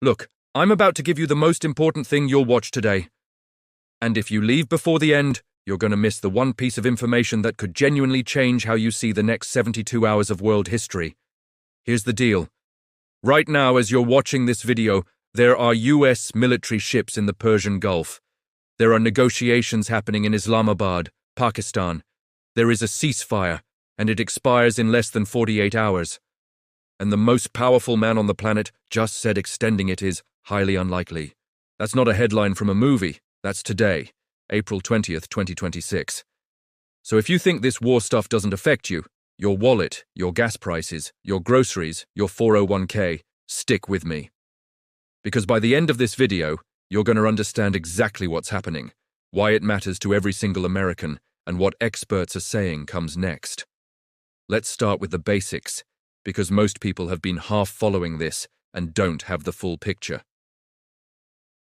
Look, I'm about to give you the most important thing you'll watch today. And if you leave before the end, you're going to miss the one piece of information that could genuinely change how you see the next 72 hours of world history. Here's the deal. Right now, as you're watching this video, there are US military ships in the Persian Gulf. There are negotiations happening in Islamabad, Pakistan. There is a ceasefire, and it expires in less than 48 hours. And the most powerful man on the planet just said extending it is highly unlikely. That's not a headline from a movie. That's today, April 20th, 2026. So if you think this war stuff doesn't affect you, your wallet, your gas prices, your groceries, your 401k, stick with me. Because by the end of this video, you're going to understand exactly what's happening, why it matters to every single American, and what experts are saying comes next. Let's start with the basics, because most people have been half following this and don't have the full picture.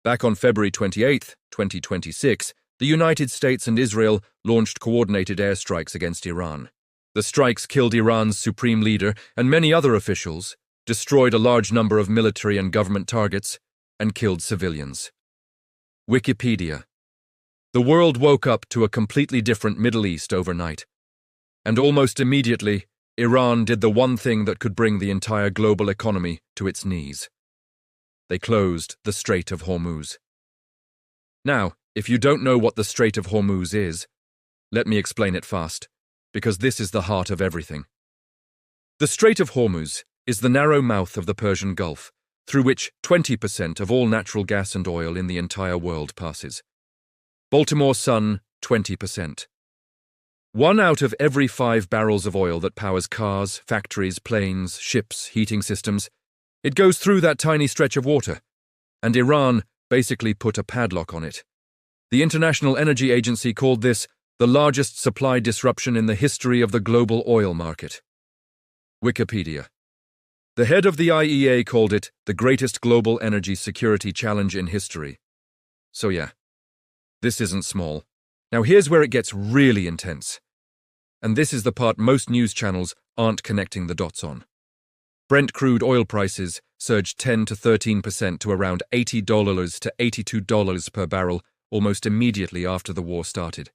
Back on February 28, 2026, the United States and Israel launched coordinated airstrikes against Iran. The strikes killed Iran's supreme leader and many other officials, destroyed a large number of military and government targets, and killed civilians. Wikipedia. The world woke up to a completely different Middle East overnight. And almost immediately, Iran did the one thing that could bring the entire global economy to its knees. They closed the Strait of Hormuz. Now, if you don't know what the Strait of Hormuz is, let me explain it fast, because this is the heart of everything. The Strait of Hormuz is the narrow mouth of the Persian Gulf, through which 20% of all natural gas and oil in the entire world passes. Baltimore Sun, 20%. 1 out of every 5 barrels of oil that powers cars, factories, planes, ships, heating systems, it goes through that tiny stretch of water, and Iran basically put a padlock on it. The International Energy Agency called this the largest supply disruption in the history of the global oil market. Wikipedia. The head of the IEA called it the greatest global energy security challenge in history. So yeah, this isn't small. Now here's where it gets really intense. And this is the part most news channels aren't connecting the dots on. Brent crude oil prices surged 10 to 13% to around $80 to $82 per barrel almost immediately after the war started.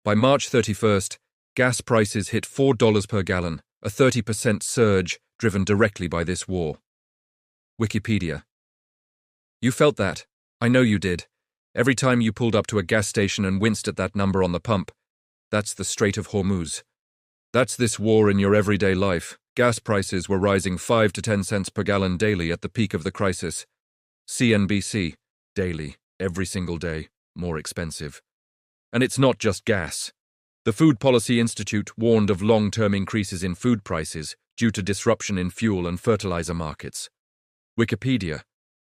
By March 31st, gas prices hit $4 per gallon, a 30% surge driven directly by this war. Wikipedia. You felt that. I know you did. Every time you pulled up to a gas station and winced at that number on the pump. That's the Strait of Hormuz. That's this war in your everyday life. Gas prices were rising 5 to 10 cents per gallon daily at the peak of the crisis. CNBC, daily, every single day, more expensive. And it's not just gas. The Food Policy Institute warned of long-term increases in food prices due to disruption in fuel and fertilizer markets. Wikipedia.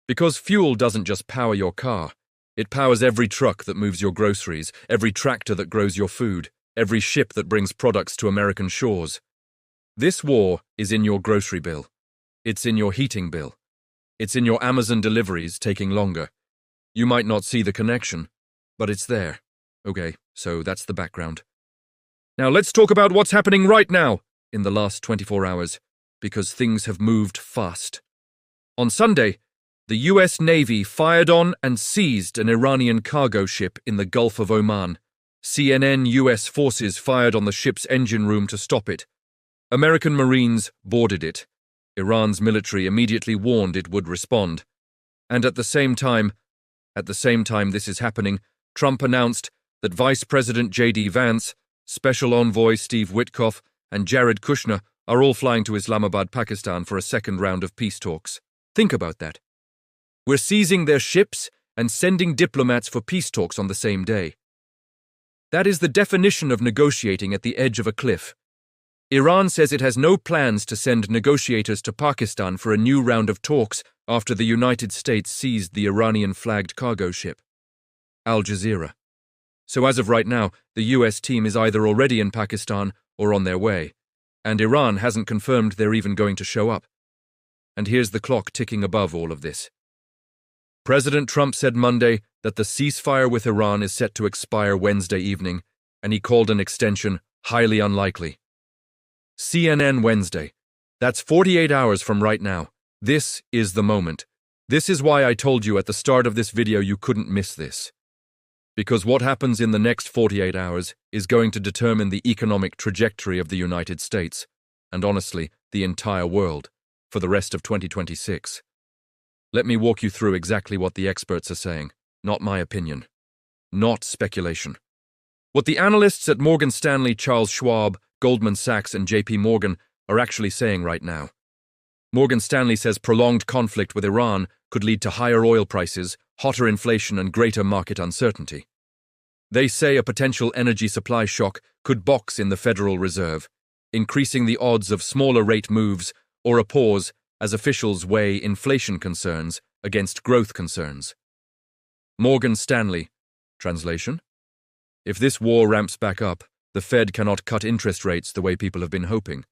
Because fuel doesn't just power your car, it powers every truck that moves your groceries, every tractor that grows your food, every ship that brings products to American shores. This war is in your grocery bill. It's in your heating bill. It's in your Amazon deliveries taking longer. You might not see the connection, but it's there. Okay, so that's the background. Now let's talk about what's happening right now in the last 24 hours, because things have moved fast. On Sunday, the US Navy fired on and seized an Iranian cargo ship in the Gulf of Oman. CNN US forces fired on the ship's engine room to stop it. American Marines boarded it. Iran's military immediately warned it would respond. And at the same time this is happening, Trump announced that Vice President J.D. Vance, Special Envoy Steve Witkoff, and Jared Kushner are all flying to Islamabad, Pakistan for a second round of peace talks. Think about that. We're seizing their ships and sending diplomats for peace talks on the same day. That is the definition of negotiating at the edge of a cliff. Iran says it has no plans to send negotiators to Pakistan for a new round of talks after the United States seized the Iranian-flagged cargo ship. Al Jazeera. So as of right now, the US team is either already in Pakistan or on their way, and Iran hasn't confirmed they're even going to show up. And here's the clock ticking above all of this. President Trump said Monday that the ceasefire with Iran is set to expire Wednesday evening, and he called an extension highly unlikely. CNN Wednesday. That's 48 hours from right now. This is the moment. This is why I told you at the start of this video you couldn't miss this. Because what happens in the next 48 hours is going to determine the economic trajectory of the United States, and honestly, the entire world, for the rest of 2026. Let me walk you through exactly what the experts are saying, not my opinion. Not speculation. What the analysts at Morgan Stanley, Charles Schwab, Goldman Sachs, and JPMorgan are actually saying right now. Morgan Stanley says prolonged conflict with Iran could lead to higher oil prices, hotter inflation, and greater market uncertainty. They say a potential energy supply shock could box in the Federal Reserve, increasing the odds of smaller rate moves or a pause as officials weigh inflation concerns against growth concerns. Morgan Stanley. Translation? If this war ramps back up, the Fed cannot cut interest rates the way people have been hoping,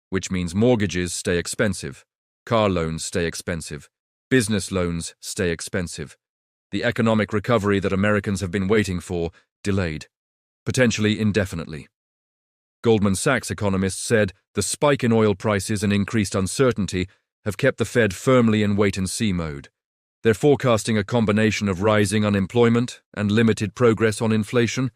which means mortgages stay expensive, car loans stay expensive, business loans stay expensive. The economic recovery that Americans have been waiting for, delayed, potentially indefinitely. Goldman Sachs economists said the spike in oil prices and increased uncertainty have kept the Fed firmly in wait-and-see mode. They're forecasting a combination of rising unemployment and limited progress on inflation,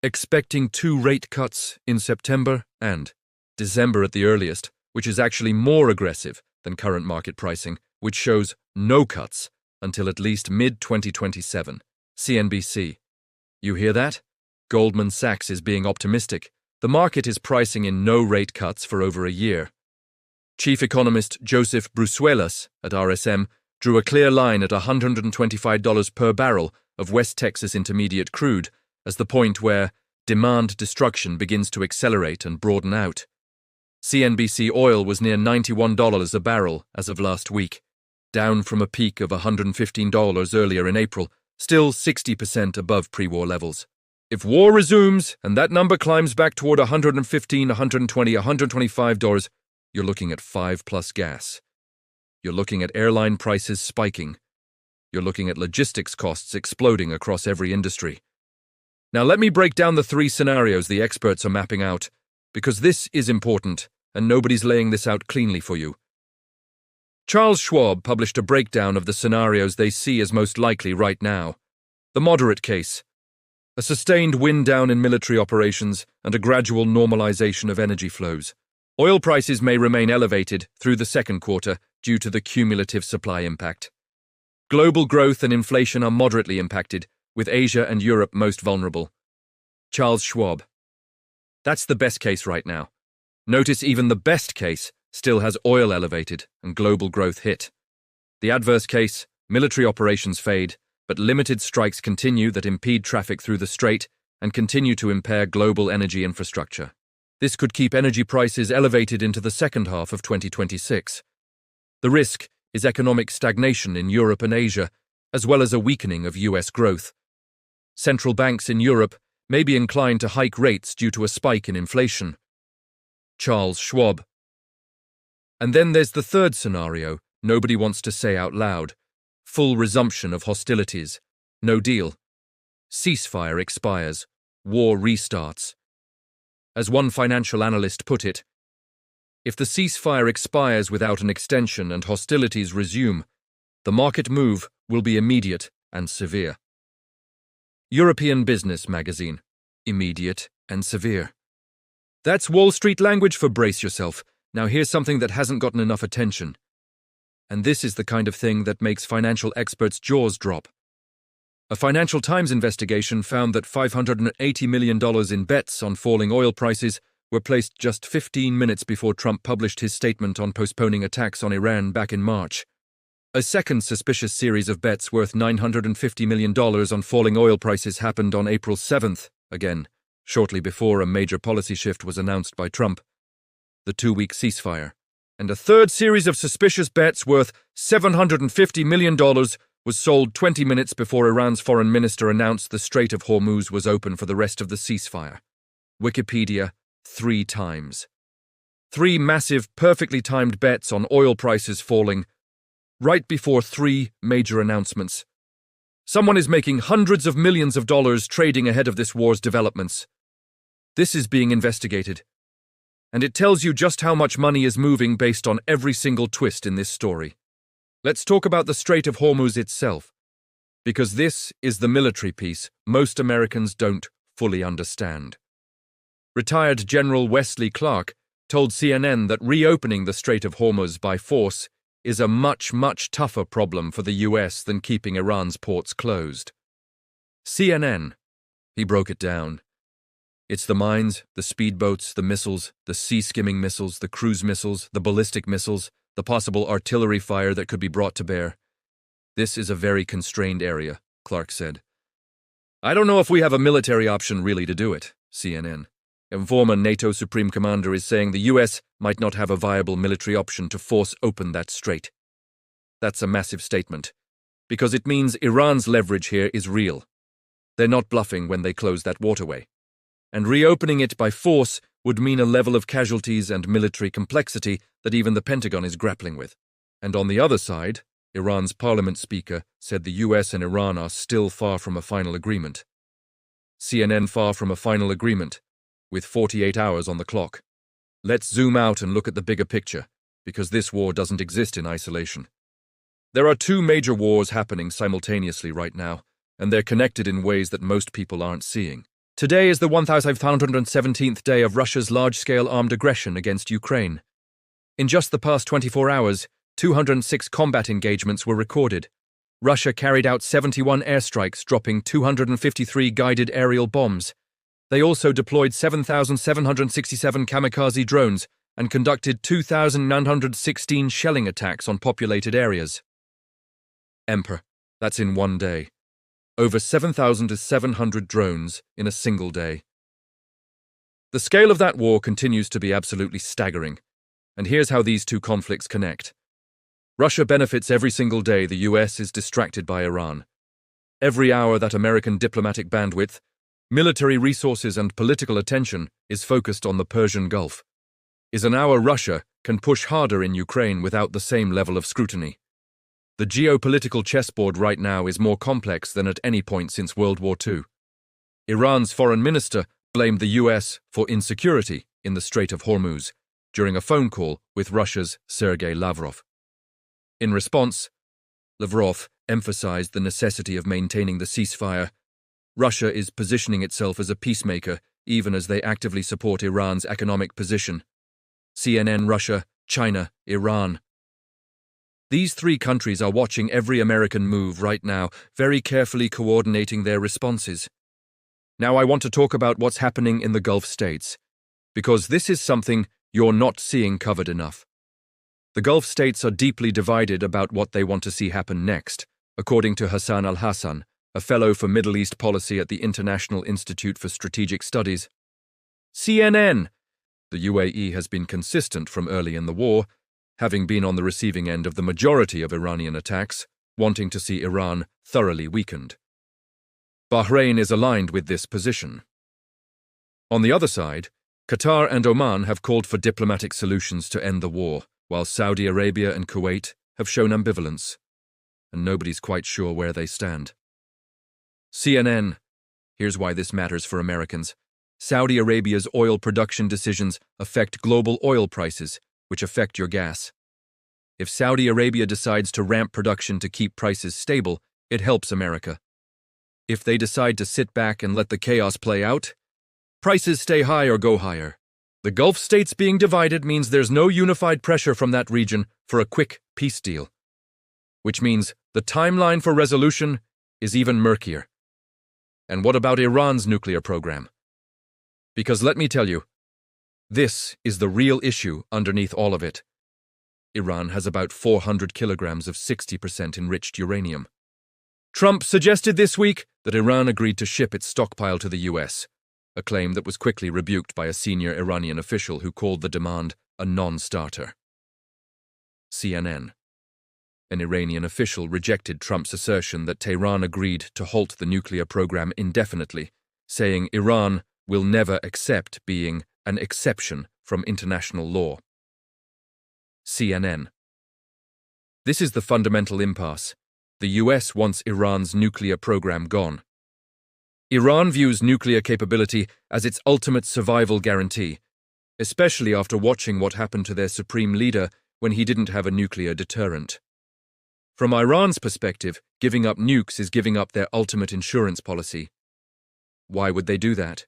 expecting 2 rate cuts in September and December at the earliest, which is actually more aggressive than current market pricing, which shows no cuts until at least mid-2027. CNBC. You hear that? Goldman Sachs is being optimistic. The market is pricing in no rate cuts for over a year. Chief economist Joseph Brusuelas at RSM drew a clear line at $125 per barrel of West Texas Intermediate crude as the point where demand destruction begins to accelerate and broaden out. CNBC oil was near $91 a barrel as of last week, down from a peak of $115 earlier in April, still 60% above pre-war levels. If war resumes and that number climbs back toward $115, $120, $125, you're looking at 5+ gas. You're looking at airline prices spiking. You're looking at logistics costs exploding across every industry. Now let me break down the 3 scenarios the experts are mapping out, because this is important and nobody's laying this out cleanly for you. Charles Schwab published a breakdown of the scenarios they see as most likely right now. The moderate case: a sustained wind down in military operations and a gradual normalization of energy flows. Oil prices may remain elevated through the second quarter due to the cumulative supply impact. Global growth and inflation are moderately impacted, with Asia and Europe most vulnerable. Charles Schwab. That's the best case right now. Notice even the best case still has oil elevated and global growth hit. The adverse case: military operations fade, but limited strikes continue that impede traffic through the Strait and continue to impair global energy infrastructure. This could keep energy prices elevated into the second half of 2026. The risk is economic stagnation in Europe and Asia, as well as a weakening of US growth. Central banks in Europe may be inclined to hike rates due to a spike in inflation. Charles Schwab. And then there's the third scenario nobody wants to say out loud: full resumption of hostilities. No deal. Ceasefire expires. War restarts. As one financial analyst put it, if the ceasefire expires without an extension and hostilities resume, the market move will be immediate and severe. European Business Magazine. Immediate and severe. That's Wall Street language for brace yourself. Now here's something that hasn't gotten enough attention. And this is the kind of thing that makes financial experts' jaws drop. A Financial Times investigation found that $580 million in bets on falling oil prices were placed just 15 minutes before Trump published his statement on postponing attacks on Iran back in March. A second suspicious series of bets worth $950 million on falling oil prices happened on April 7th, again, shortly before a major policy shift was announced by Trump: the 2-week ceasefire. And a third series of suspicious bets worth $750 million was sold 20 minutes before Iran's foreign minister announced the Strait of Hormuz was open for the rest of the ceasefire. Wikipedia, 3 times. 3 massive, perfectly timed bets on oil prices falling, right before 3 major announcements. Someone is making hundreds of millions of dollars trading ahead of this war's developments. This is being investigated, and it tells you just how much money is moving based on every single twist in this story. Let's talk about the Strait of Hormuz itself, because this is the military piece most Americans don't fully understand. Retired General Wesley Clark told CNN that reopening the Strait of Hormuz by force is a much, much tougher problem for the US than keeping Iran's ports closed. CNN, he broke it down. It's the mines, the speedboats, the missiles, the sea-skimming missiles, the cruise missiles, the ballistic missiles, the possible artillery fire that could be brought to bear. This is a very constrained area, Clark said. I don't know if we have a military option really to do it, CNN. A former NATO Supreme Commander is saying the US might not have a viable military option to force open that strait. That's a massive statement, because it means Iran's leverage here is real. They're not bluffing when they close that waterway. And reopening it by force would mean a level of casualties and military complexity that even the Pentagon is grappling with. And on the other side, Iran's parliament speaker said the US and Iran are still far from a final agreement. CNN far from a final agreement, with 48 hours on the clock. Let's zoom out and look at the bigger picture, because this war doesn't exist in isolation. There are two major wars happening simultaneously right now, and they're connected in ways that most people aren't seeing. Today is the 1,517th day of Russia's large-scale armed aggression against Ukraine. In just the past 24 hours, 206 combat engagements were recorded. Russia carried out 71 airstrikes, dropping 253 guided aerial bombs. They also deployed 7,767 kamikaze drones and conducted 2,916 shelling attacks on populated areas. Emperor, that's in one day. Over 7,700 drones in a single day. The scale of that war continues to be absolutely staggering, and here's how these two conflicts connect. Russia benefits every single day the US is distracted by Iran. Every hour that American diplomatic bandwidth, military resources and political attention is focused on the Persian Gulf is an hour Russia can push harder in Ukraine without the same level of scrutiny. The geopolitical chessboard right now is more complex than at any point since World War II. Iran's foreign minister blamed the US for insecurity in the Strait of Hormuz during a phone call with Russia's Sergei Lavrov. In response, Lavrov emphasized the necessity of maintaining the ceasefire. Russia is positioning itself as a peacemaker even as they actively support Iran's economic position. CNN, Russia, China, Iran. These three countries are watching every American move right now, very carefully coordinating their responses. Now I want to talk about what's happening in the Gulf states, because this is something you're not seeing covered enough. The Gulf states are deeply divided about what they want to see happen next, according to Hassan al-Hassan, a fellow for Middle East policy at the International Institute for Strategic Studies. CNN. The UAE has been consistent from early in the war, having been on the receiving end of the majority of Iranian attacks, wanting to see Iran thoroughly weakened. Bahrain is aligned with this position. On the other side, Qatar and Oman have called for diplomatic solutions to end the war, while Saudi Arabia and Kuwait have shown ambivalence, and nobody's quite sure where they stand. CNN. Here's why this matters for Americans. Saudi Arabia's oil production decisions affect global oil prices, which affect your gas. If Saudi Arabia decides to ramp production to keep prices stable, it helps America. If they decide to sit back and let the chaos play out, prices stay high or go higher. The Gulf states being divided means there's no unified pressure from that region for a quick peace deal, which means the timeline for resolution is even murkier. And what about Iran's nuclear program? Because let me tell you, this is the real issue underneath all of it. Iran has about 400 kilograms of 60% enriched uranium. Trump suggested this week that Iran agreed to ship its stockpile to the US, a claim that was quickly rebuked by a senior Iranian official who called the demand a non-starter. CNN. An Iranian official rejected Trump's assertion that Tehran agreed to halt the nuclear program indefinitely, saying Iran will never accept being an exception from international law. CNN. This is the fundamental impasse. The US wants Iran's nuclear program gone. Iran views nuclear capability as its ultimate survival guarantee, especially after watching what happened to their supreme leader when he didn't have a nuclear deterrent. From Iran's perspective, giving up nukes is giving up their ultimate insurance policy. Why would they do that?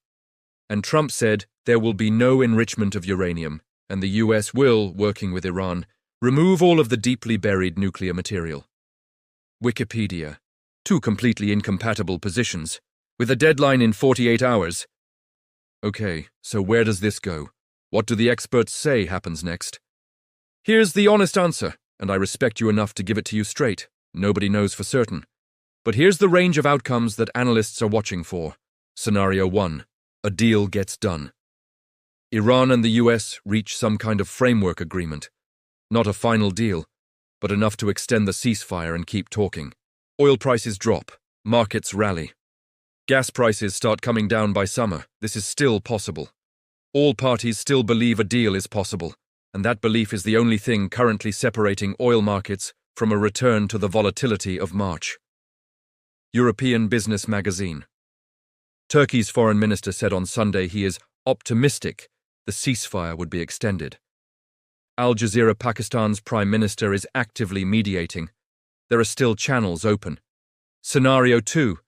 And Trump said there will be no enrichment of uranium, and the US will, working with Iran, remove all of the deeply buried nuclear material. Wikipedia. Two completely incompatible positions, with a deadline in 48 hours. Okay, so where does this go? What do the experts say happens next? Here's the honest answer, and I respect you enough to give it to you straight. Nobody knows for certain. But here's the range of outcomes that analysts are watching for. Scenario 1. A deal gets done. Iran and the US reach some kind of framework agreement. Not a final deal, but enough to extend the ceasefire and keep talking. Oil prices drop. Markets rally. Gas prices start coming down by summer. This is still possible. All parties still believe a deal is possible, and that belief is the only thing currently separating oil markets from a return to the volatility of March. European Business Magazine. Turkey's foreign minister said on Sunday he is optimistic the ceasefire would be extended. Al Jazeera Pakistan's prime minister is actively mediating. There are still channels open. Scenario 2.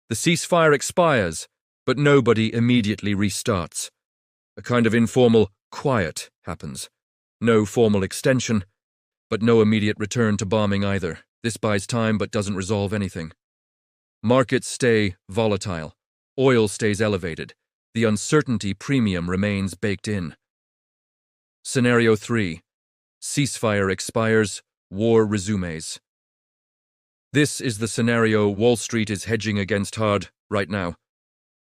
The ceasefire expires, but nobody immediately restarts. A kind of informal quiet happens. No formal extension, but no immediate return to bombing either. This buys time but doesn't resolve anything. Markets stay volatile. Oil stays elevated. The uncertainty premium remains baked in. Scenario 3. Ceasefire expires, war resumes. This is the scenario Wall Street is hedging against hard right now.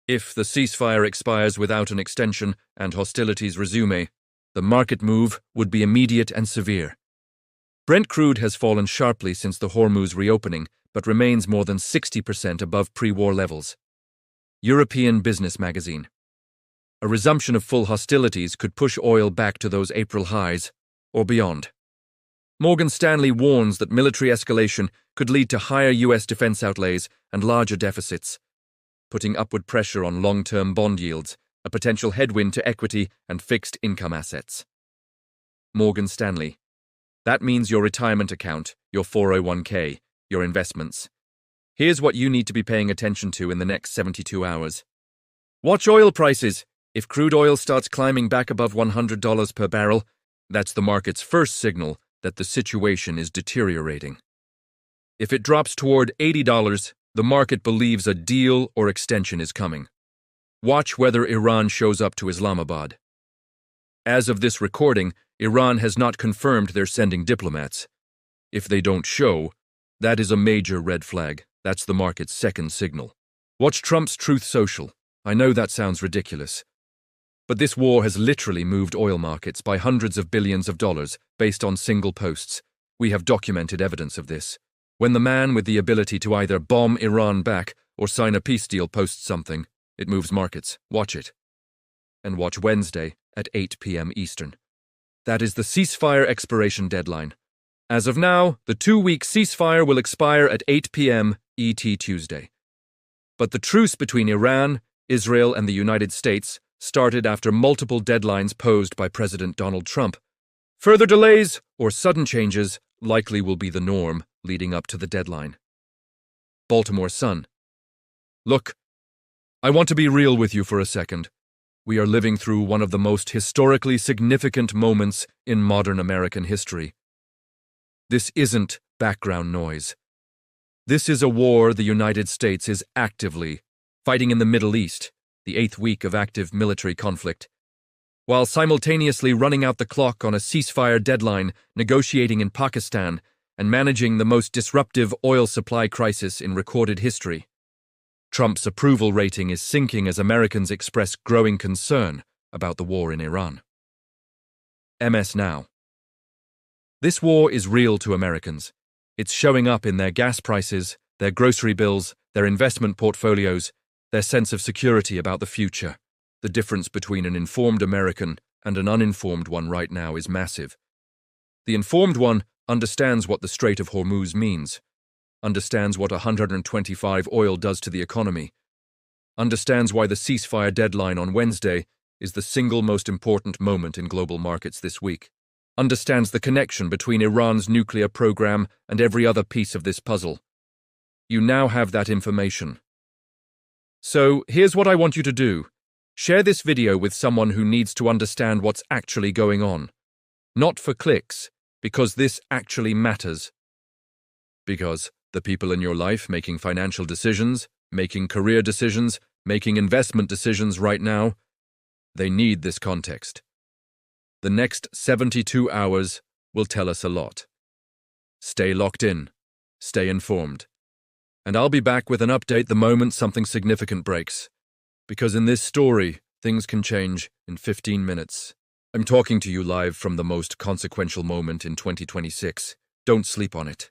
If the ceasefire expires without an extension and hostilities resume, the market move would be immediate and severe. Brent crude has fallen sharply since the Hormuz reopening, but remains more than 60% above pre-war levels. European Business Magazine. A resumption of full hostilities could push oil back to those April highs, or beyond. Morgan Stanley warns that military escalation could lead to higher U.S. defense outlays and larger deficits, putting upward pressure on long-term bond yields, a potential headwind to equity and fixed income assets. Morgan Stanley. That means your retirement account, your 401k, your investments. Here's what you need to be paying attention to in the next 72 hours. Watch oil prices. If crude oil starts climbing back above $100 per barrel, that's the market's first signal that the situation is deteriorating. If it drops toward $80, the market believes a deal or extension is coming. Watch whether Iran shows up to Islamabad. As of this recording, Iran has not confirmed they're sending diplomats. If they don't show, that is a major red flag. That's the market's second signal. Watch Trump's Truth Social. I know that sounds ridiculous. But this war has literally moved oil markets by hundreds of billions of dollars based on single posts. We have documented evidence of this. When the man with the ability to either bomb Iran back or sign a peace deal posts something, it moves markets. Watch it. And watch Wednesday at 8 p.m. Eastern. That is the ceasefire expiration deadline. As of now, the 2-week ceasefire will expire at 8 p.m. ET Tuesday. But the truce between Iran, Israel, and the United States started after multiple deadlines posed by President Donald Trump. Further delays or sudden changes likely will be the norm leading up to the deadline. Baltimore Sun. Look, I want to be real with you for a second. We are living through one of the most historically significant moments in modern American history. This isn't background noise. This is a war the United States is actively fighting in the Middle East, the 8th week of active military conflict, while simultaneously running out the clock on a ceasefire deadline, negotiating in Pakistan, and managing the most disruptive oil supply crisis in recorded history. Trump's approval rating is sinking as Americans express growing concern about the war in Iran. MS Now. This war is real to Americans. It's showing up in their gas prices, their grocery bills, their investment portfolios, their sense of security about the future. The difference between an informed American and an uninformed one right now is massive. The informed one understands what the Strait of Hormuz means, understands what 125 oil does to the economy, understands why the ceasefire deadline on Wednesday is the single most important moment in global markets this week. understands the connection between Iran's nuclear program and every other piece of this puzzle. You now have that information. So, here's what I want you to do. Share this video with someone who needs to understand what's actually going on. Not for clicks, because this actually matters. Because the people in your life making financial decisions, making career decisions, making investment decisions right now, they need this context. The next 72 hours will tell us a lot. Stay locked in. Stay informed. And I'll be back with an update the moment something significant breaks. Because in this story, things can change in 15 minutes. I'm talking to you live from the most consequential moment in 2026. Don't sleep on it.